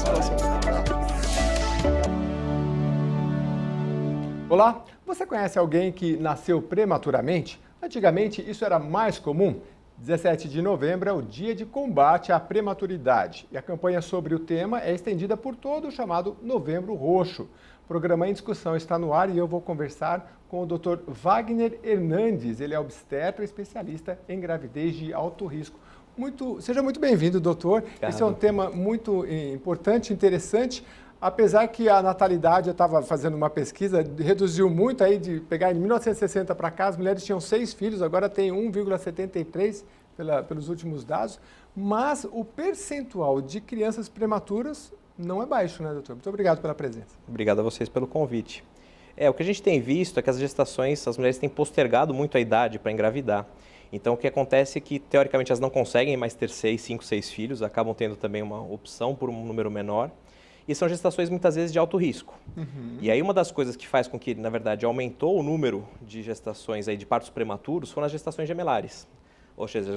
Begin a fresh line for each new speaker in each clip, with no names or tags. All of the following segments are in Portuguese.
próximo.
Olá, você conhece alguém que nasceu prematuramente? Antigamente isso era mais comum. 17 de novembro é o Dia de Combate à Prematuridade e a campanha sobre o tema é estendida por todo o chamado Novembro Roxo. O programa em discussão está no ar e eu vou conversar com o Dr. Wagner Hernandes. Ele é obstetra especialista em gravidez de alto risco. Seja muito bem-vindo, doutor.
Obrigado.
Esse é um tema muito importante, interessante. Apesar que a natalidade, eu estava fazendo uma pesquisa, reduziu muito aí de pegar em 1960 para cá, as mulheres tinham 6 filhos, agora tem 1,73 pelos últimos dados, mas o percentual de crianças prematuras não é baixo, né, doutor? Muito obrigado pela presença.
Obrigado a vocês pelo convite. O que a gente tem visto é que as mulheres têm postergado muito a idade para engravidar. Então, o que acontece é que, teoricamente, elas não conseguem mais ter 5, 6 filhos, acabam tendo também uma opção por um número menor. E são gestações muitas vezes de alto risco. Uhum. E aí uma das coisas que faz com que, na verdade, aumentou o número de gestações aí, de partos prematuros foram as gestações gemelares. Ou seja,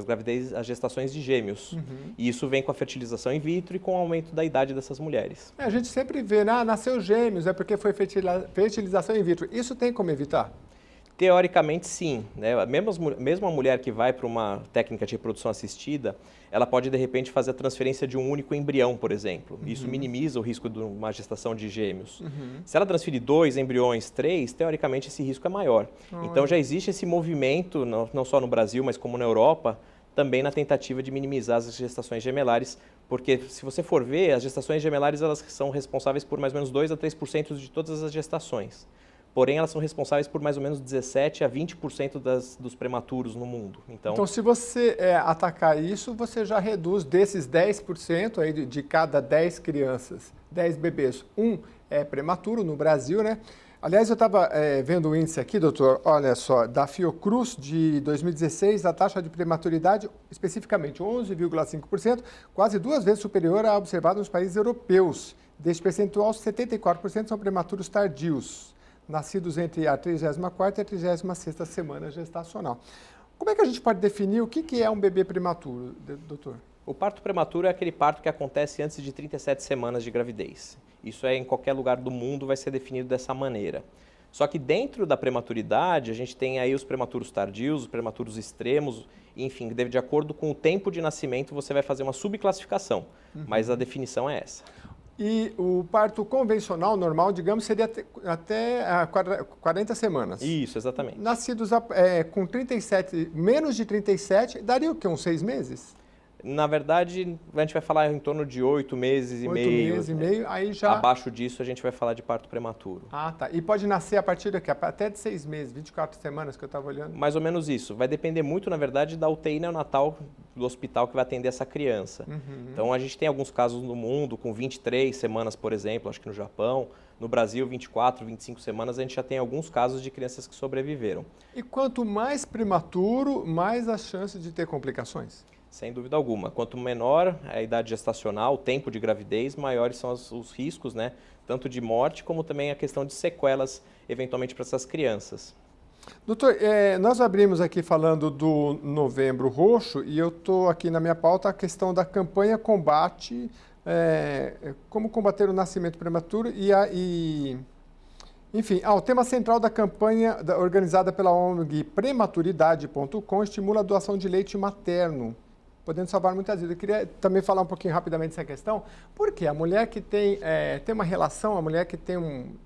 as gestações de gêmeos. Uhum. E isso vem com a fertilização in vitro e com o aumento da idade dessas mulheres.
A gente sempre vê, nasceu gêmeos, é porque foi fertilização in vitro. Isso tem como evitar?
Teoricamente, sim, né? Mesmo a mulher que vai para uma técnica de reprodução assistida, ela pode, de repente, fazer a transferência de um único embrião, por exemplo. Uhum. Isso minimiza o risco de uma gestação de gêmeos. Uhum. Se ela transferir 2 embriões, 3, teoricamente, esse risco é maior. Então, já existe esse movimento, não só no Brasil, mas como na Europa, também na tentativa de minimizar as gestações gemelares, porque, se você for ver, as gestações gemelares elas são responsáveis por mais ou menos 2 a 3% de todas as gestações. Porém, elas são responsáveis por mais ou menos 17% a 20% dos prematuros no mundo.
Então se você atacar isso, você já reduz desses 10% aí de cada 10 crianças, 10 bebês, um é prematuro no Brasil, né? Aliás, eu estava vendo o índice aqui, doutor, olha só, da Fiocruz de 2016, a taxa de prematuridade, especificamente 11,5%, quase 2 vezes superior à observada nos países europeus. Deste percentual, 74% são prematuros tardios, nascidos entre a 34ª e a 36ª semana gestacional. Como é que a gente pode definir o que é um bebê prematuro, doutor?
O parto prematuro é aquele parto que acontece antes de 37 semanas de gravidez. Isso em qualquer lugar do mundo vai ser definido dessa maneira. Só que dentro da prematuridade, a gente tem aí os prematuros tardios, os prematuros extremos, enfim, de acordo com o tempo de nascimento, você vai fazer uma subclassificação, mas a definição é essa.
E o parto convencional, normal, digamos, seria até 40 semanas.
Isso, exatamente.
Nascidos com 37, menos de 37, daria o quê? Uns 6 meses?
Na verdade, a gente vai falar em torno de 8 meses e meio.
8 meses e meio, aí já...
Abaixo disso, a gente vai falar de parto prematuro.
Ah, tá. E pode nascer a partir daqui, até de 6 meses, 24 semanas que eu estava olhando?
Mais ou menos isso. Vai depender muito, na verdade, da UTI neonatal do hospital que vai atender essa criança. Uhum. Então, a gente tem alguns casos no mundo com 23 semanas, por exemplo, acho que no Japão. No Brasil, 24, 25 semanas, a gente já tem alguns casos de crianças que sobreviveram.
E quanto mais prematuro, mais as chances de ter complicações?
Sem dúvida alguma. Quanto menor a idade gestacional, o tempo de gravidez, maiores são os riscos, né? Tanto de morte como também a questão de sequelas, eventualmente, para essas crianças.
Doutor, nós abrimos aqui falando do Novembro Roxo e eu estou aqui na minha pauta a questão da campanha combate, como combater o nascimento prematuro enfim, o tema central da campanha organizada pela ONG Prematuridade.com estimula a doação de leite materno, podendo salvar muitas vidas. Eu queria também falar um pouquinho rapidamente dessa questão, porque a mulher que tem uma relação, a mulher que tem um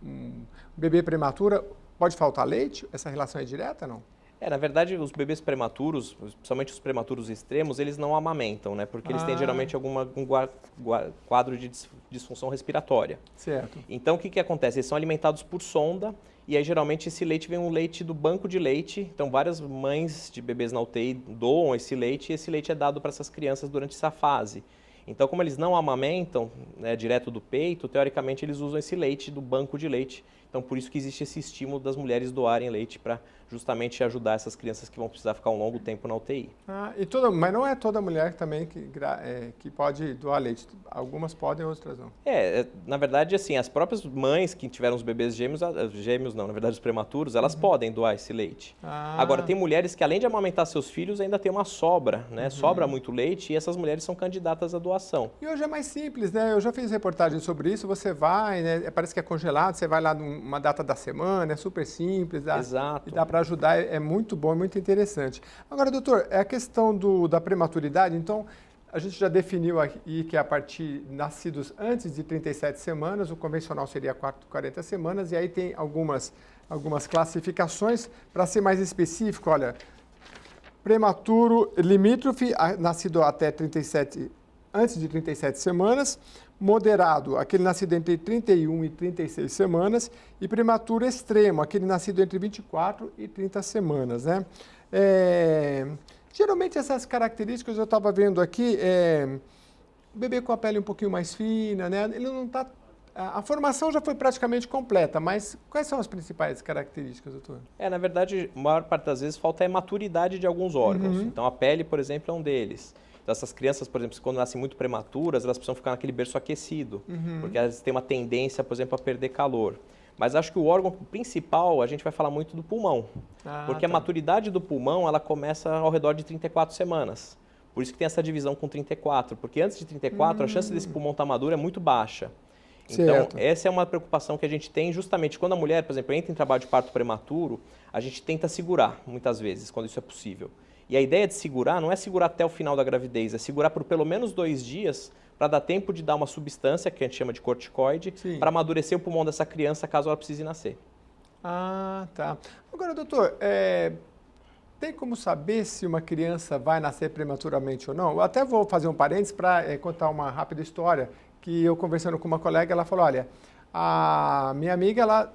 bebê prematuro, pode faltar leite? Essa relação é direta, não?
Na verdade, os bebês prematuros, principalmente os prematuros extremos, eles não amamentam, né? Porque eles têm geralmente algum quadro de disfunção respiratória.
Certo.
Então, o que acontece? Eles são alimentados por sonda e aí geralmente esse leite vem um leite do banco de leite. Então, várias mães de bebês na UTI doam esse leite e esse leite é dado para essas crianças durante essa fase. Então, como eles não amamentam, né, direto do peito, teoricamente eles usam esse leite do banco de leite. Então, por isso que existe esse estímulo das mulheres doarem leite para justamente ajudar essas crianças que vão precisar ficar um longo tempo na UTI.
Mas não é toda mulher também que pode doar leite. Algumas podem, outras não.
Na verdade, assim, as próprias mães que tiveram os bebês gêmeos não, na verdade os prematuros, elas podem doar esse leite. Agora, tem mulheres que além de amamentar seus filhos, ainda tem uma sobra, né? Sobra muito leite e essas mulheres são candidatas à doação.
E hoje é mais simples, né? Eu já fiz reportagem sobre isso, você vai, né? Parece que é congelado, você vai lá numa data da semana, é super simples.
Exato.
E dá para ajudar, é muito bom, é muito interessante. Agora, doutor, é a questão da prematuridade, então, a gente já definiu aqui que a partir nascidos antes de 37 semanas, o convencional seria 40 semanas, e aí tem algumas classificações. Para ser mais específico, olha, prematuro limítrofe, nascido até 37, antes de 37 semanas, moderado, aquele nascido entre 31 e 36 semanas, e prematuro extremo, aquele nascido entre 24 e 30 semanas, né? Geralmente essas características eu estava vendo aqui, o bebê com a pele um pouquinho mais fina, né? Ele não está... A formação já foi praticamente completa, mas quais são as principais características, doutor?
Na verdade, a maior parte das vezes falta maturidade de alguns órgãos. Então, a pele, por exemplo, é um deles. Então, essas crianças, por exemplo, quando nascem muito prematuras, elas precisam ficar naquele berço aquecido, porque elas têm uma tendência, por exemplo, a perder calor. Mas acho que o órgão principal, a gente vai falar muito do pulmão, porque a maturidade do pulmão, ela começa ao redor de 34 semanas. Por isso que tem essa divisão com 34, porque antes de 34, a chance desse pulmão estar maduro é muito baixa. Então, essa é uma preocupação que a gente tem justamente quando a mulher, por exemplo, entra em trabalho de parto prematuro, a gente tenta segurar, muitas vezes, quando isso é possível. E a ideia de segurar não é segurar até o final da gravidez, é segurar por pelo menos 2 dias para dar tempo de dar uma substância, que a gente chama de corticoide, para amadurecer o pulmão dessa criança caso ela precise nascer.
Tá. Agora, doutor, tem como saber se uma criança vai nascer prematuramente ou não? Eu até vou fazer um parênteses para contar uma rápida história, que eu conversando com uma colega, ela falou, olha, a minha amiga, ela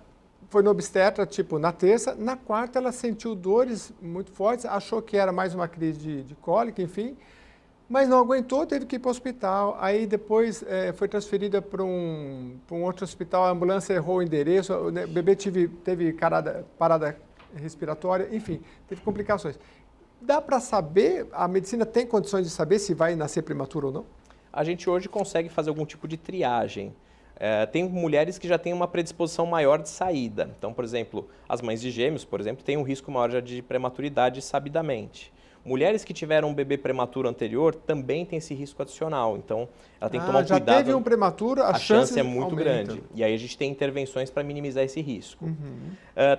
foi no obstetra, tipo, na terça, na quarta ela sentiu dores muito fortes, achou que era mais uma crise de cólica, enfim, mas não aguentou, teve que ir para o hospital. Aí depois foi transferida para um outro hospital, a ambulância errou o endereço, o bebê teve parada respiratória, enfim, teve complicações. Dá para saber, a medicina tem condições de saber se vai nascer prematuro ou não?
A gente hoje consegue fazer algum tipo de triagem. Tem mulheres que já têm uma predisposição maior de saída. Então, por exemplo, as mães de gêmeos, por exemplo, têm um risco maior já de prematuridade sabidamente. Mulheres que tiveram um bebê prematuro anterior também têm esse risco adicional. Então, ela tem que tomar um cuidado.
Já teve um prematuro, a
chance é muito grande. E aí a gente tem intervenções para minimizar esse risco.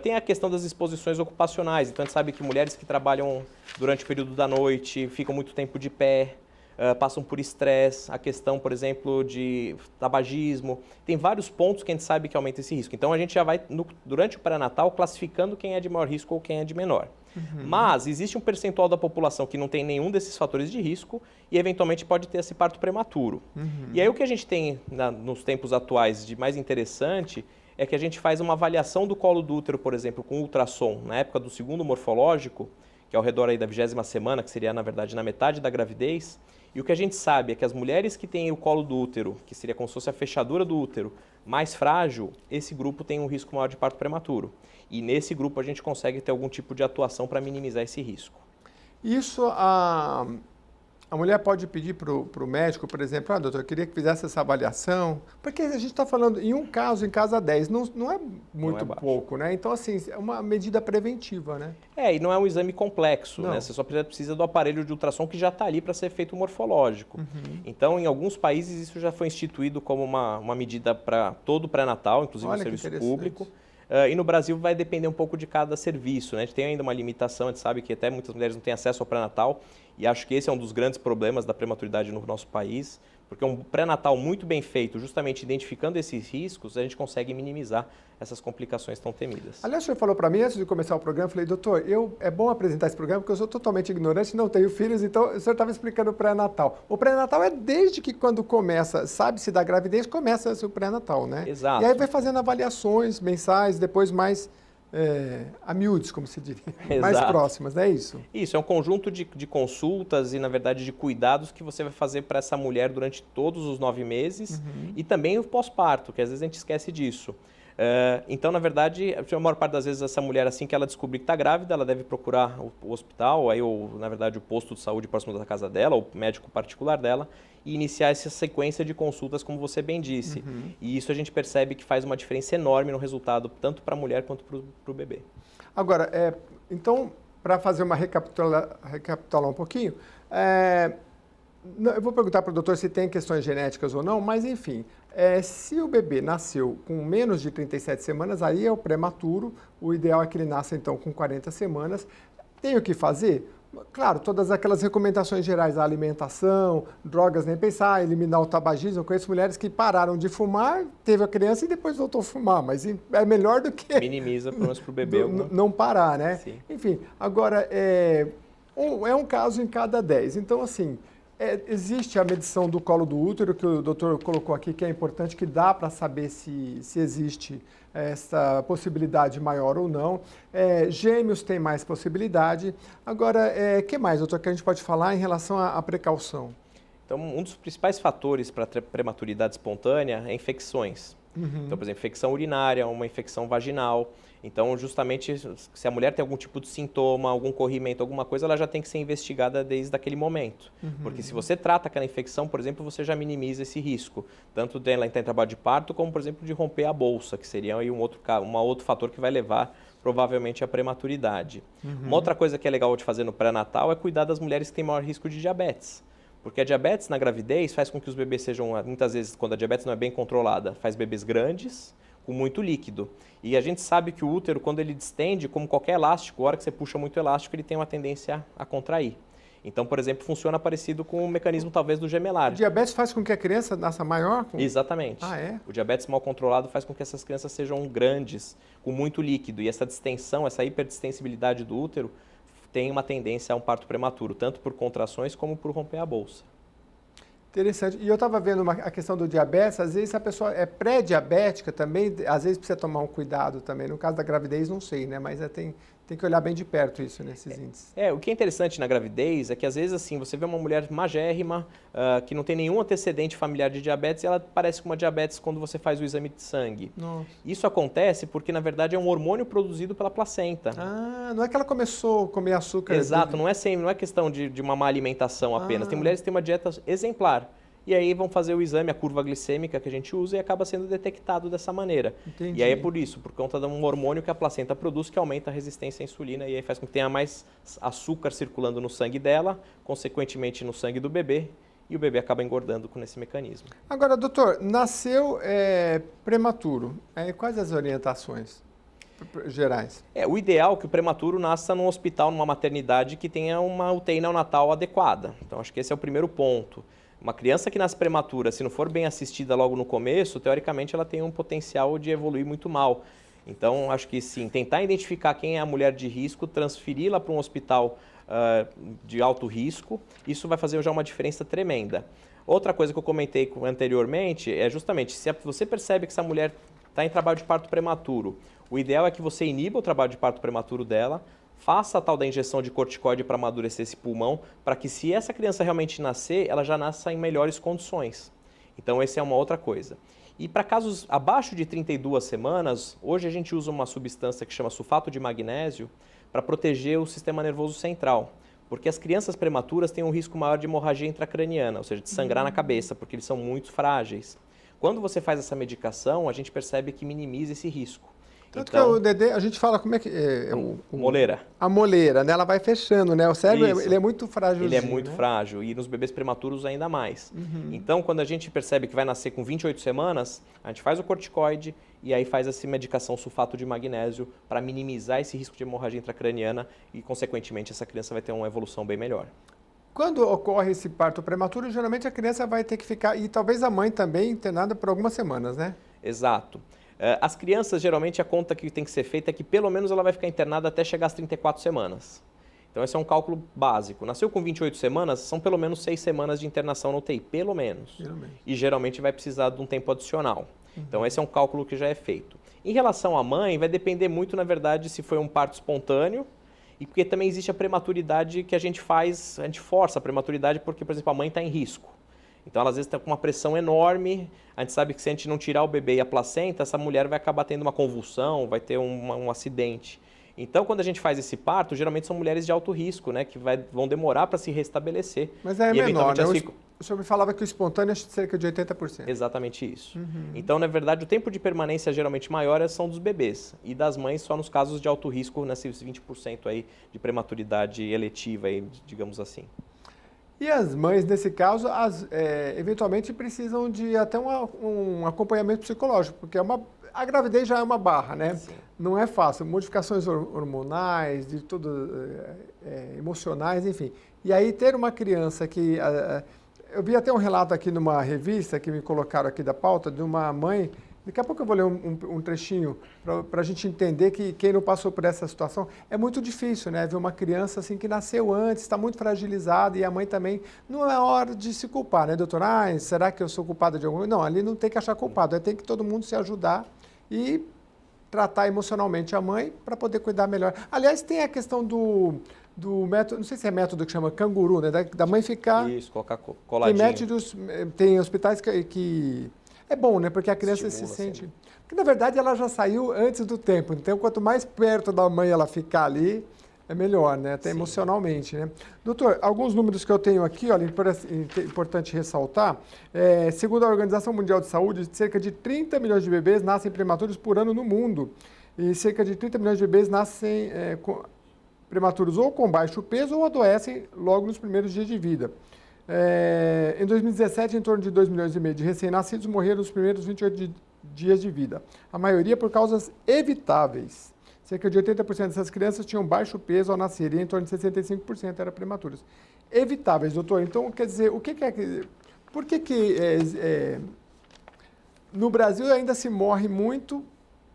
Tem a questão das exposições ocupacionais. Então, a gente sabe que mulheres que trabalham durante o período da noite, ficam muito tempo de pé, passam por estresse, a questão, por exemplo, de tabagismo. Tem vários pontos que a gente sabe que aumenta esse risco. Então, a gente já vai, durante o pré-natal, classificando quem é de maior risco ou quem é de menor. Mas existe um percentual da população que não tem nenhum desses fatores de risco e, eventualmente, pode ter esse parto prematuro. E aí, o que a gente tem nos tempos atuais de mais interessante é que a gente faz uma avaliação do colo do útero, por exemplo, com ultrassom, na época do segundo morfológico, que é ao redor aí da 20ª semana, que seria, na verdade, na metade da gravidez. E o que a gente sabe é que as mulheres que têm o colo do útero, que seria como se fosse a fechadura do útero, mais frágil, esse grupo tem um risco maior de parto prematuro. E nesse grupo a gente consegue ter algum tipo de atuação para minimizar esse risco.
Isso a mulher pode pedir para o médico, por exemplo, doutor, eu queria que fizesse essa avaliação, porque a gente está falando em um caso em cada 10, não é muito pouco, né? Então, assim, é uma medida preventiva, né?
E não é um exame complexo, né? Você só precisa do aparelho de ultrassom que já está ali para ser feito morfológico. Então, em alguns países, isso já foi instituído como uma medida para todo o pré-natal, inclusive no serviço público. E no Brasil vai depender um pouco de cada serviço, né? A gente tem ainda uma limitação, a gente sabe que até muitas mulheres não têm acesso ao pré-natal, e acho que esse é um dos grandes problemas da prematuridade no nosso país, porque um pré-natal muito bem feito, justamente identificando esses riscos, a gente consegue minimizar essas complicações tão temidas.
Aliás, o senhor falou para mim, antes de começar o programa, eu falei, doutor, é bom apresentar esse programa porque eu sou totalmente ignorante, não tenho filhos, então o senhor estava explicando o pré-natal. O pré-natal é desde que quando começa, sabe-se da gravidez, começa o pré-natal, né?
Exato.
E aí vai fazendo avaliações mensais, depois mais a miúdos, como se diria, mais próximas, não é isso?
Isso, é um conjunto de consultas e, na verdade, de cuidados que você vai fazer para essa mulher durante todos os 9 meses e também o pós-parto, que às vezes a gente esquece disso. Então, na verdade, a maior parte das vezes essa mulher, assim que ela descobrir que está grávida, ela deve procurar o hospital, aí, ou, na verdade, o posto de saúde próximo da casa dela, ou o médico particular dela, e iniciar essa sequência de consultas, como você bem disse. E isso a gente percebe que faz uma diferença enorme no resultado, tanto para a mulher quanto para o bebê.
Agora, então, para fazer uma recapitular um pouquinho, eu vou perguntar para o doutor se tem questões genéticas ou não, mas enfim, se o bebê nasceu com menos de 37 semanas, aí é o prematuro, o ideal é que ele nasça então com 40 semanas. Tem o que fazer? Claro, todas aquelas recomendações gerais, a alimentação, drogas, nem pensar, eliminar o tabagismo. Eu conheço mulheres que pararam de fumar, teve a criança e depois voltou a fumar, mas é melhor do que...
Minimiza, pelo menos para o bebê.
Não parar, né?
Sim.
Enfim, agora, é um caso em cada 10. Então, assim, existe a medição do colo do útero, que o doutor colocou aqui, que é importante, que dá para saber se existe essa possibilidade maior ou não. Gêmeos tem mais possibilidade. Agora, que mais, doutor, que a gente pode falar em relação à precaução?
Então, um dos principais fatores para a prematuridade espontânea é infecções. Então, por exemplo, infecção urinária, uma infecção vaginal. Então, justamente, se a mulher tem algum tipo de sintoma, algum corrimento, alguma coisa, ela já tem que ser investigada desde aquele momento. Porque se você trata aquela infecção, por exemplo, você já minimiza esse risco. Tanto dela entrar em trabalho de parto, como, por exemplo, de romper a bolsa, que seria aí um outro fator que vai levar, provavelmente, à prematuridade. Uma outra coisa que é legal de fazer no pré-natal é cuidar das mulheres que têm maior risco de diabetes. Porque a diabetes na gravidez faz com que os bebês sejam, muitas vezes, quando a diabetes não é bem controlada, faz bebês grandes, com muito líquido. E a gente sabe que o útero, quando ele distende, como qualquer elástico, a hora que você puxa muito elástico, ele tem uma tendência a contrair. Então, por exemplo, funciona parecido com o mecanismo, talvez, do gemelar.
O diabetes faz com que a criança nasça maior?
Exatamente.
Ah, é?
O diabetes mal controlado faz com que essas crianças sejam grandes, com muito líquido. E essa distensão, essa hiperdistensibilidade do útero, tem uma tendência a um parto prematuro, tanto por contrações como por romper a bolsa.
Interessante. E eu estava vendo a questão do diabetes, às vezes a pessoa é pré-diabética também, às vezes precisa tomar um cuidado também. No caso da gravidez, não sei, né? Mas tem que olhar bem de perto isso nesses índices.
O que é interessante na gravidez é que às vezes assim, você vê uma mulher magérrima, que não tem nenhum antecedente familiar de diabetes, e ela parece com uma diabetes quando você faz o exame de sangue.
Nossa.
Isso acontece porque, na verdade, é um hormônio produzido pela placenta.
Ah, não é que ela começou a comer açúcar.
Exato, não é questão de uma má alimentação apenas. Tem mulheres que têm uma dieta exemplar. E aí vão fazer o exame, a curva glicêmica que a gente usa, e acaba sendo detectado dessa maneira.
Entendi.
E aí é por isso, por conta de um hormônio que a placenta produz que aumenta a resistência à insulina e aí faz com que tenha mais açúcar circulando no sangue dela, consequentemente no sangue do bebê, e o bebê acaba engordando com esse mecanismo.
Agora, doutor, nasceu prematuro. Quais as orientações gerais?
O ideal é que o prematuro nasça num hospital, numa maternidade que tenha uma UTI neonatal adequada. Então, acho que esse é o primeiro ponto. Uma criança que nasce prematura, se não for bem assistida logo no começo, teoricamente ela tem um potencial de evoluir muito mal. Então, acho que sim, tentar identificar quem é a mulher de risco, transferi-la para um hospital de alto risco, isso vai fazer já uma diferença tremenda. Outra coisa que eu comentei anteriormente é justamente, se você percebe que essa mulher está em trabalho de parto prematuro, o ideal é que você iniba o trabalho de parto prematuro dela, faça a tal da injeção de corticoide para amadurecer esse pulmão, para que se essa criança realmente nascer, ela já nasça em melhores condições. Então, essa é uma outra coisa. E para casos abaixo de 32 semanas, hoje a gente usa uma substância que chama sulfato de magnésio para proteger o sistema nervoso central. Porque as crianças prematuras têm um risco maior de hemorragia intracraniana, ou seja, de sangrar na cabeça, porque eles são muito frágeis. Quando você faz essa medicação, a gente percebe que minimiza esse risco.
Tanto então, que o Dedê, a gente fala como é que...
moleira.
A moleira, né? Ela vai fechando, né? O cérebro, ele é muito frágil.
Ele é muito frágil e nos bebês prematuros ainda mais. Então, quando a gente percebe que vai nascer com 28 semanas, a gente faz o corticoide e aí faz essa medicação sulfato de magnésio para minimizar esse risco de hemorragia intracraniana e, consequentemente, essa criança vai ter uma evolução bem melhor.
Quando ocorre esse parto prematuro, geralmente a criança vai ter que ficar, e talvez a mãe também, internada por algumas semanas, né?
Exato. As crianças, geralmente, a conta que tem que ser feita é que pelo menos ela vai ficar internada até chegar às 34 semanas. Então, esse é um cálculo básico. Nasceu com 28 semanas, são pelo menos 6 semanas de internação na UTI, pelo menos. E geralmente vai precisar de um tempo adicional. Então, esse é um cálculo que já é feito. Em relação à mãe, vai depender muito, na verdade, se foi um parto espontâneo, e porque também existe a prematuridade que a gente força a prematuridade porque, por exemplo, a mãe está em risco. Então, ela às vezes está com uma pressão enorme, a gente sabe que se a gente não tirar o bebê e a placenta, essa mulher vai acabar tendo uma convulsão, vai ter um acidente. Então, quando a gente faz esse parto, geralmente são mulheres de alto risco, né, que vão demorar para se restabelecer.
Mas é menor, né? O senhor me falava que o espontâneo é cerca de 80%.
Exatamente isso. Então, na verdade, o tempo de permanência geralmente maior são dos bebês e das mães só nos casos de alto risco, nesses 20% aí de prematuridade eletiva, aí, digamos assim.
E as mães, nesse caso, eventualmente precisam de até um acompanhamento psicológico, porque a gravidez já é uma barra, né?
Sim.
Não é fácil, modificações hormonais, de tudo, emocionais, enfim. E aí ter uma criança que... eu vi até um relato aqui numa revista que me colocaram aqui da pauta, de uma mãe... Daqui a pouco eu vou ler um trechinho para a gente entender que quem não passou por essa situação é muito difícil, né? Ver uma criança assim que nasceu antes, está muito fragilizada e a mãe também. Não é hora de se culpar, né, doutor? Será que eu sou culpada de alguma coisa? Não, ali não tem que achar culpado, tem que todo mundo se ajudar e tratar emocionalmente a mãe para poder cuidar melhor. Aliás, tem a questão do método, não sei se é método que chama canguru, né? Da mãe ficar...
Isso, colocar coladinho.
Tem métodos, tem hospitais que é bom, né? Porque a criança se sente... Sempre. Porque, na verdade, ela já saiu antes do tempo. Então, quanto mais perto da mãe ela ficar ali, é melhor, né? Até emocionalmente, né? Doutor, alguns números que eu tenho aqui, olha, importante ressaltar. Segundo a Organização Mundial de Saúde, cerca de 30 milhões de bebês nascem prematuros por ano no mundo. E cerca de 30 milhões de bebês nascem prematuros ou com baixo peso ou adoecem logo nos primeiros dias de vida. Em 2017, em torno de 2,5 milhões de recém-nascidos morreram nos primeiros 28 dias de vida. A maioria por causas evitáveis. Cerca de 80% dessas crianças tinham baixo peso ao nascer e em torno de 65% eram prematuras. Evitáveis, doutor. Então, quer dizer, por que no Brasil ainda se morre muito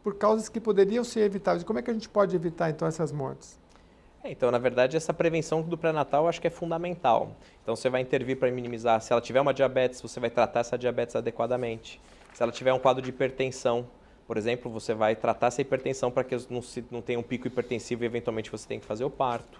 por causas que poderiam ser evitáveis? Como é que a gente pode evitar, então, essas mortes?
Então, na verdade, essa prevenção do pré-natal eu acho que é fundamental. Então, você vai intervir para minimizar. Se ela tiver uma diabetes, você vai tratar essa diabetes adequadamente. Se ela tiver um quadro de hipertensão, por exemplo, você vai tratar essa hipertensão para que não tenha um pico hipertensivo e, eventualmente, você tem que fazer o parto.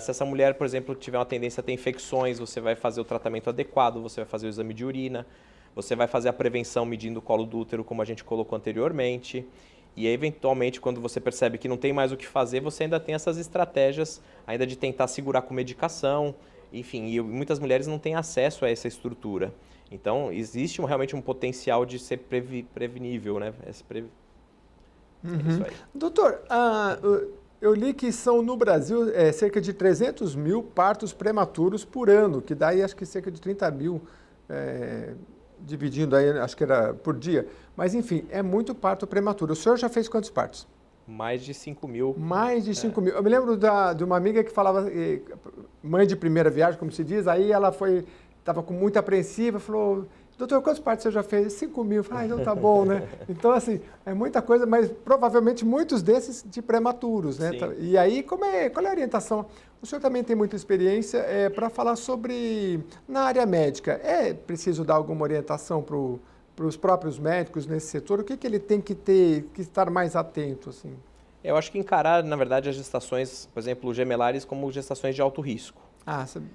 Se essa mulher, por exemplo, tiver uma tendência a ter infecções, você vai fazer o tratamento adequado, você vai fazer o exame de urina, você vai fazer a prevenção medindo o colo do útero, como a gente colocou anteriormente. E aí, eventualmente, quando você percebe que não tem mais o que fazer, você ainda tem essas estratégias ainda de tentar segurar com medicação. Enfim, e muitas mulheres não têm acesso a essa estrutura. Então, existe realmente um potencial de ser prevenível, né? É isso aí.
Doutor, eu li que são no Brasil cerca de 300 mil partos prematuros por ano, que daí acho que cerca de 30 mil... dividindo aí, acho que era por dia. Mas, enfim, é muito parto prematuro. O senhor já fez quantos partos?
Mais de 5 mil.
Mais de 5 mil. Eu me lembro de uma amiga que falava, mãe de primeira viagem, como se diz, aí ela estava com muita apreensiva, falou, doutor, quantos partos você já fez? 5 mil. Eu falei, então tá bom, né? Então, assim, é muita coisa, mas provavelmente muitos desses de prematuros, né?
Sim.
E aí, qual é a orientação? O senhor também tem muita experiência para falar sobre, na área médica, é preciso dar alguma orientação para os próprios médicos nesse setor? O que ele tem que estar mais atento, assim?
Eu acho que encarar, na verdade, as gestações, por exemplo, gemelares, como gestações de alto risco.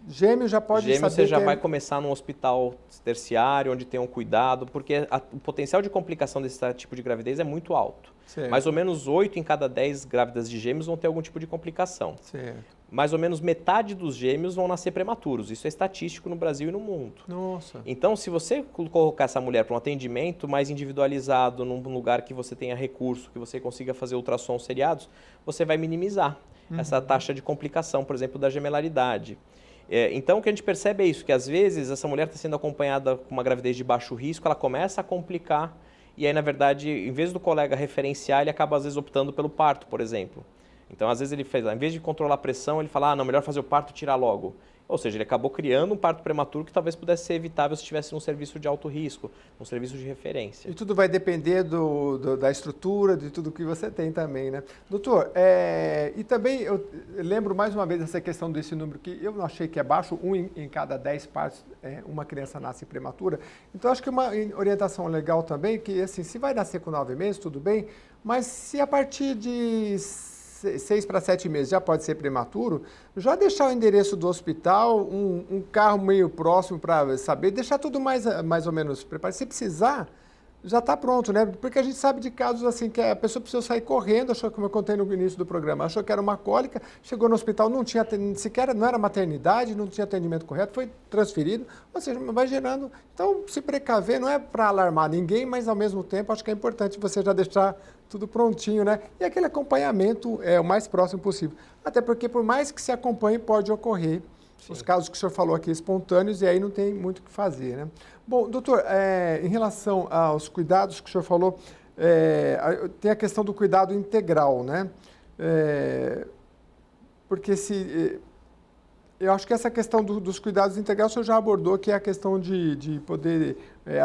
Gêmeo já pode
Gêmeo
saber
você já vai começar num hospital terciário, onde tem um cuidado, porque o potencial de complicação desse tipo de gravidez é muito alto.
Certo.
Mais ou menos 8 em cada 10 grávidas de gêmeos vão ter algum tipo de complicação.
Certo.
Mais ou menos metade dos gêmeos vão nascer prematuros. Isso é estatístico no Brasil e no mundo.
Nossa.
Então, se você colocar essa mulher para um atendimento mais individualizado, num lugar que você tenha recurso, que você consiga fazer ultrassons seriados, você vai minimizar essa taxa de complicação, por exemplo, da gemelaridade. Então, o que a gente percebe é isso, que às vezes essa mulher está sendo acompanhada com uma gravidez de baixo risco, ela começa a complicar, e aí, na verdade, em vez do colega referenciar, ele acaba, às vezes, optando pelo parto, por exemplo. Então, às vezes, ele fez, em vez de controlar a pressão, ele fala, não, melhor fazer o parto e tirar logo. Ou seja, ele acabou criando um parto prematuro que talvez pudesse ser evitável se estivesse num serviço de alto risco, um serviço de referência.
E tudo vai depender da estrutura, de tudo que você tem também, né? Doutor, e também eu lembro mais uma vez dessa questão desse número que eu não achei que é baixo, 1 em cada 10 partos, uma criança nasce prematura. Então, acho que uma orientação legal também, que assim, se vai nascer com 9 meses, tudo bem, mas se a partir de 6 para 7 meses já pode ser prematuro, já deixar o endereço do hospital, um carro meio próximo para saber, deixar tudo mais ou menos preparado. Se precisar, já está pronto, né? Porque a gente sabe de casos assim que a pessoa precisou sair correndo, achou, como eu contei no início do programa, achou que era uma cólica, chegou no hospital, não tinha sequer, não era maternidade, não tinha atendimento correto, foi transferido, ou seja, vai gerando. Então, se precaver não é para alarmar ninguém, mas ao mesmo tempo acho que é importante você já deixar tudo prontinho, né? E aquele acompanhamento é o mais próximo possível. Até porque, por mais que se acompanhe, pode ocorrer os casos que o senhor falou aqui espontâneos, e aí não tem muito o que fazer, né? Bom, doutor, em relação aos cuidados que o senhor falou, tem a questão do cuidado integral, né? Porque eu acho que essa questão dos cuidados integrais o senhor já abordou, que é a questão de poder,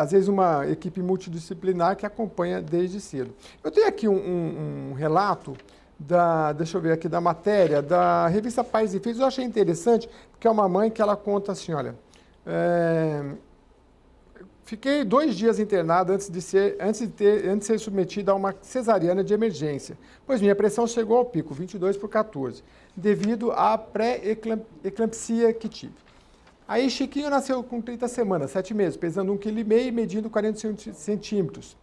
às vezes, uma equipe multidisciplinar que acompanha desde cedo. Eu tenho aqui um relato deixa eu ver aqui, da matéria, da revista Pais e Filhos. Eu achei interessante, porque é uma mãe que ela conta assim, olha, fiquei 2 dias internada antes de ser submetida a uma cesariana de emergência, pois minha pressão chegou ao pico, 22/14, devido à pré-eclampsia que tive. Aí Chiquinho nasceu com 30 semanas, 7 meses, pesando 1,5 kg e medindo 45 centímetros,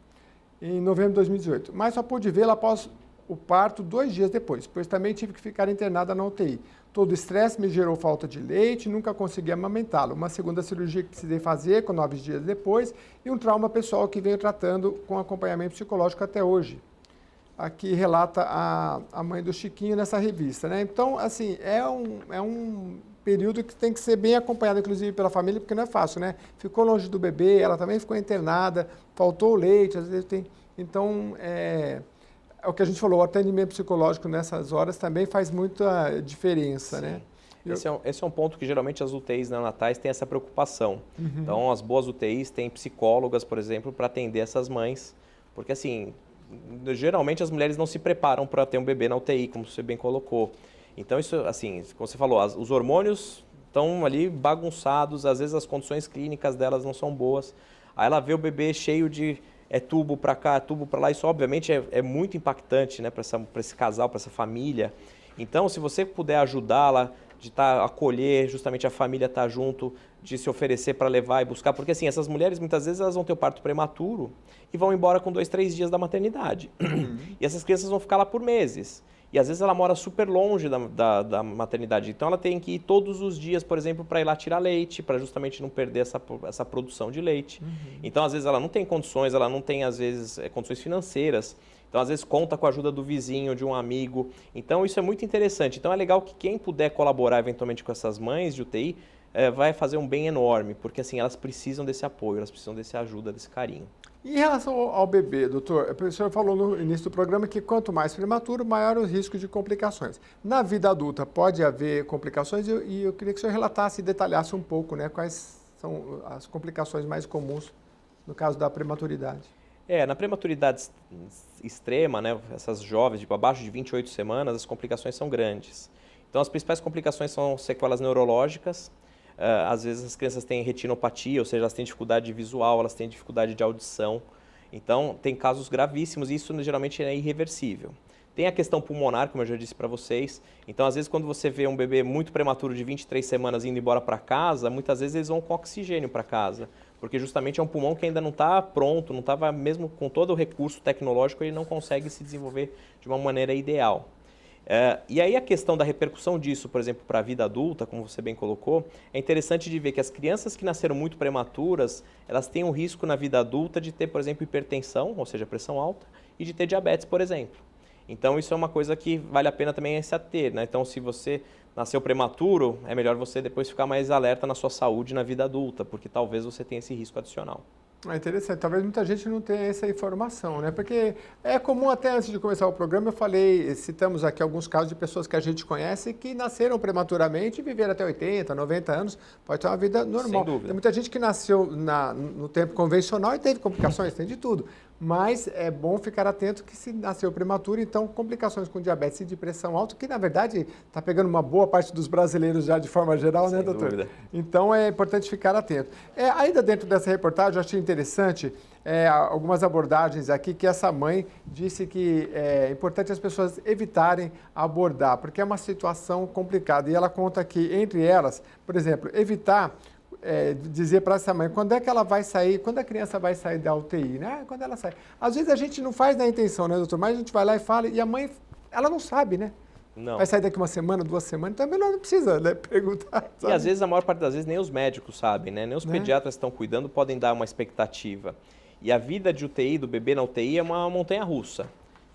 em novembro de 2018. Mas só pude vê-la após o parto 2 dias depois, pois também tive que ficar internada na UTI. Todo o estresse me gerou falta de leite, nunca consegui amamentá-lo. Uma segunda cirurgia que precisei fazer 9 dias depois e um trauma pessoal que venho tratando com acompanhamento psicológico até hoje. Aqui relata a mãe do Chiquinho nessa revista, né? Então, assim, é um período que tem que ser bem acompanhado, inclusive pela família, porque não é fácil, né? Ficou longe do bebê, ela também ficou internada, faltou leite, às vezes tem... Então, é o que a gente falou, o atendimento psicológico nessas horas também faz muita diferença, né?
Esse é um ponto que geralmente as UTIs neonatais têm essa preocupação. Então, as boas UTIs têm psicólogas, por exemplo, para atender essas mães, porque assim, geralmente as mulheres não se preparam para ter um bebê na UTI, como você bem colocou. Então, isso, assim, como você falou, os hormônios estão ali bagunçados, às vezes as condições clínicas delas não são boas. Aí ela vê o bebê cheio de tubo para cá, tubo para lá, isso obviamente é muito impactante, né, para esse casal, para essa família. Então, se você puder ajudá-la, de acolher justamente a família, estar junto, de se oferecer para levar e buscar, porque assim, essas mulheres muitas vezes elas vão ter o parto prematuro e vão embora com 2, 3 dias da maternidade. E essas crianças vão ficar lá por meses. E às vezes ela mora super longe da maternidade. Então ela tem que ir todos os dias, por exemplo, para ir lá tirar leite, para justamente não perder essa produção de leite. Então às vezes ela não tem condições, ela não tem às vezes condições financeiras. Então às vezes conta com a ajuda do vizinho, de um amigo. Então isso é muito interessante. Então é legal que quem puder colaborar eventualmente com essas mães de UTI vai fazer um bem enorme, porque assim elas precisam desse apoio, elas precisam dessa ajuda, desse carinho.
Em relação ao bebê, doutor, o senhor falou no início do programa que quanto mais prematuro, maior o risco de complicações. Na vida adulta pode haver complicações e eu queria que o senhor relatasse e detalhasse um pouco, né, quais são as complicações mais comuns no caso da prematuridade.
Na prematuridade extrema, né, essas jovens, tipo, abaixo de 28 semanas, as complicações são grandes. Então as principais complicações são sequelas neurológicas. Às vezes as crianças têm retinopatia, ou seja, elas têm dificuldade visual, elas têm dificuldade de audição. Então, tem casos gravíssimos e isso geralmente é irreversível. Tem a questão pulmonar, como eu já disse para vocês. Então, às vezes, quando você vê um bebê muito prematuro de 23 semanas indo embora para casa, muitas vezes eles vão com oxigênio para casa, porque justamente é um pulmão que ainda não está pronto, não estava mesmo com todo o recurso tecnológico, ele não consegue se desenvolver de uma maneira ideal. E aí a questão da repercussão disso, por exemplo, para a vida adulta, como você bem colocou, é interessante de ver que as crianças que nasceram muito prematuras, elas têm um risco na vida adulta de ter, por exemplo, hipertensão, ou seja, pressão alta, e de ter diabetes, por exemplo. Então isso é uma coisa que vale a pena também se ater, né? Então se você nasceu prematuro, é melhor você depois ficar mais alerta na sua saúde na vida adulta, porque talvez você tenha esse risco adicional.
É interessante, talvez muita gente não tenha essa informação, né? Porque é comum, até antes de começar o programa, citamos aqui alguns casos de pessoas que a gente conhece que nasceram prematuramente e viveram até 80, 90 anos, pode ter uma vida normal.
Sem dúvida.
Tem muita gente que nasceu no tempo convencional e teve complicações, tem de tudo. Mas é bom ficar atento que se nasceu prematuro, então complicações com diabetes e de pressão alta, que na verdade está pegando uma boa parte dos brasileiros já de forma geral, né, doutor?
Sem dúvida.
Então é importante ficar atento. Ainda dentro dessa reportagem, eu achei interessante algumas abordagens aqui que essa mãe disse que é importante as pessoas evitarem abordar, porque é uma situação complicada. E ela conta que, entre elas, por exemplo, evitar dizer para essa mãe quando é que ela vai sair, quando a criança vai sair da UTI, né? Quando ela sai. Às vezes a gente não faz na intenção, né, doutor? Mas a gente vai lá e fala, e a mãe, ela não sabe, né?
Não.
Vai sair daqui uma semana, 2 semanas, então é melhor não precisa, né, perguntar.
Sabe? E às vezes, a maior parte das vezes, nem os médicos sabem, né? Nem os pediatras que estão cuidando podem dar uma expectativa. E a vida de UTI, do bebê na UTI, é uma montanha-russa.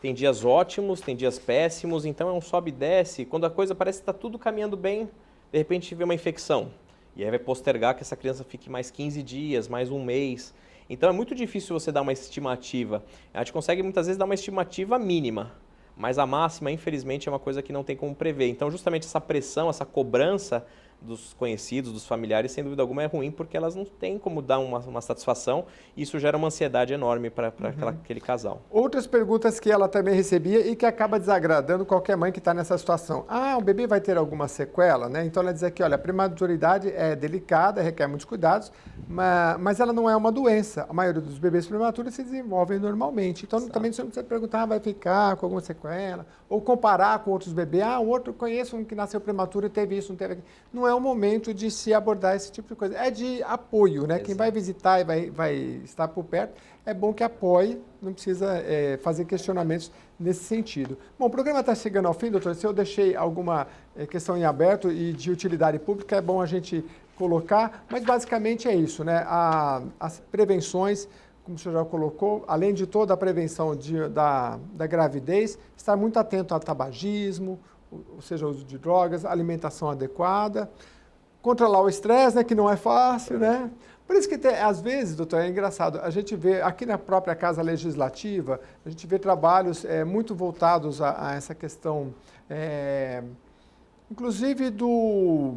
Tem dias ótimos, tem dias péssimos, então é um sobe e desce. Quando a coisa parece que está tudo caminhando bem, de repente vê uma infecção. E aí vai postergar que essa criança fique mais 15 dias, mais um mês. Então é muito difícil você dar uma estimativa. A gente consegue muitas vezes dar uma estimativa mínima, mas a máxima, infelizmente, é uma coisa que não tem como prever. Então justamente essa pressão, essa cobrança dos conhecidos, dos familiares, sem dúvida alguma é ruim, porque elas não têm como dar uma satisfação e isso gera uma ansiedade enorme para aquele casal.
Outras perguntas que ela também recebia e que acaba desagradando qualquer mãe que está nessa situação. O bebê vai ter alguma sequela, né? Então ela diz aqui, olha, a prematuridade é delicada, requer muitos cuidados, mas ela não é uma doença. A maioria dos bebês prematuros se desenvolvem normalmente. Então também você não precisa perguntar, vai ficar com alguma sequela? Ou comparar com outros bebês. O outro, conheço um que nasceu prematuro e teve isso, não teve aquilo. Não é o momento de se abordar esse tipo de coisa. É de apoio, né? Exato. Quem vai visitar e vai estar por perto, é bom que apoie, não precisa fazer questionamentos nesse sentido. Bom, o programa está chegando ao fim, doutor. Se eu deixei alguma questão em aberto e de utilidade pública, é bom a gente colocar, mas basicamente é isso, né? As prevenções, como o senhor já colocou, além de toda a prevenção da gravidez, estar muito atento ao tabagismo, ou seja, o uso de drogas, alimentação adequada, controlar o estresse, né, que não é fácil, né? Por isso que, às vezes, doutor, é engraçado, a gente vê aqui na própria Casa Legislativa, a gente vê trabalhos muito voltados a essa questão, inclusive do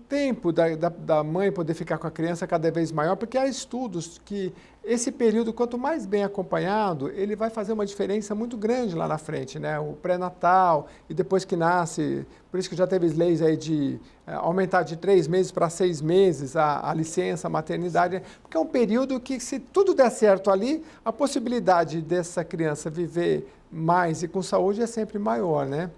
tempo da mãe poder ficar com a criança cada vez maior, porque há estudos que esse período, quanto mais bem acompanhado, ele vai fazer uma diferença muito grande lá na frente, né? O pré-natal e depois que nasce, por isso que já teve leis aí de aumentar de 3 meses para 6 meses a licença, a maternidade, porque é um período que, se tudo der certo ali, a possibilidade dessa criança viver mais e com saúde é sempre maior, né?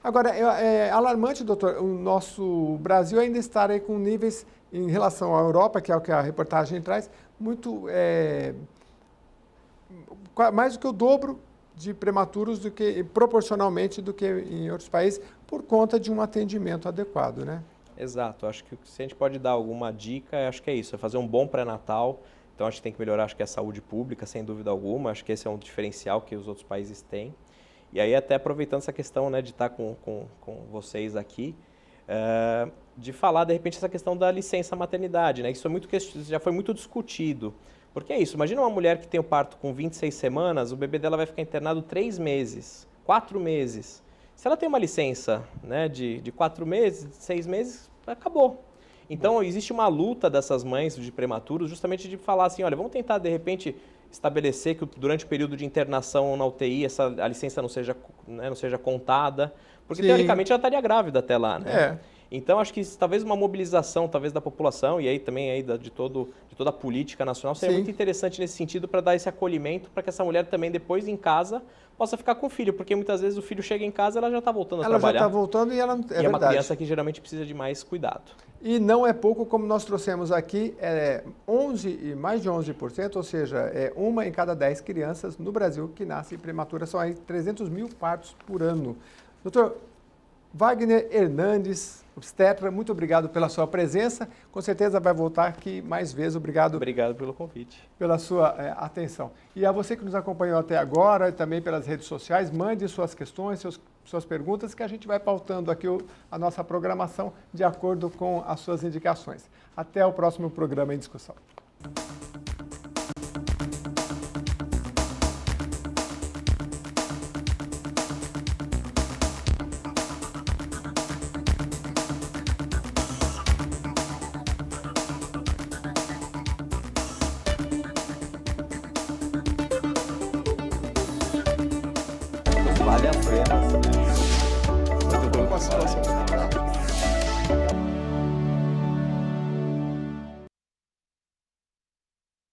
Agora, é alarmante, doutor, o nosso Brasil ainda estar aí com níveis, em relação à Europa, que é o que a reportagem traz, muito, mais do que o dobro de prematuros, proporcionalmente do que em outros países, por conta de um atendimento adequado, né?
Exato, acho que se a gente pode dar alguma dica, acho que é isso, é fazer um bom pré-natal. Então acho que tem que melhorar, acho que é a saúde pública, sem dúvida alguma, acho que esse é um diferencial que os outros países têm. E aí, até aproveitando essa questão, né, de estar com vocês aqui, de falar, de repente, essa questão da licença maternidade, né? Isso já foi muito discutido. Porque é isso, imagina uma mulher que tem o parto com 26 semanas, o bebê dela vai ficar internado 3 meses, 4 meses. Se ela tem uma licença, né, de 4 meses, 6 meses, acabou. Então, existe uma luta dessas mães de prematuros justamente de falar assim, olha, vamos tentar, de repente, estabelecer que durante o período de internação na UTI a licença não seja contada, porque teoricamente ela estaria grávida até lá, né? Então acho que talvez uma mobilização talvez da população e aí também aí de toda a política nacional seria muito interessante nesse sentido para dar esse acolhimento para que essa mulher também depois em casa possa ficar com o filho, porque muitas vezes o filho chega em casa e ela já está voltando a trabalhar.
Ela já está voltando e ela
é uma criança que geralmente precisa de mais cuidado.
E não é pouco, como nós trouxemos aqui, mais de 11%, ou seja, 1 em cada 10 crianças no Brasil que nascem prematuras, são aí 300 mil partos por ano. Doutor Wagner Hernandes, obstetra, muito obrigado pela sua presença. Com certeza vai voltar aqui mais vezes. Obrigado.
Obrigado pelo convite.
Pela sua atenção. E a você que nos acompanhou até agora e também pelas redes sociais, mande suas questões, suas perguntas, que a gente vai pautando aqui a nossa programação de acordo com as suas indicações. Até o próximo programa em discussão.
Vale a pena.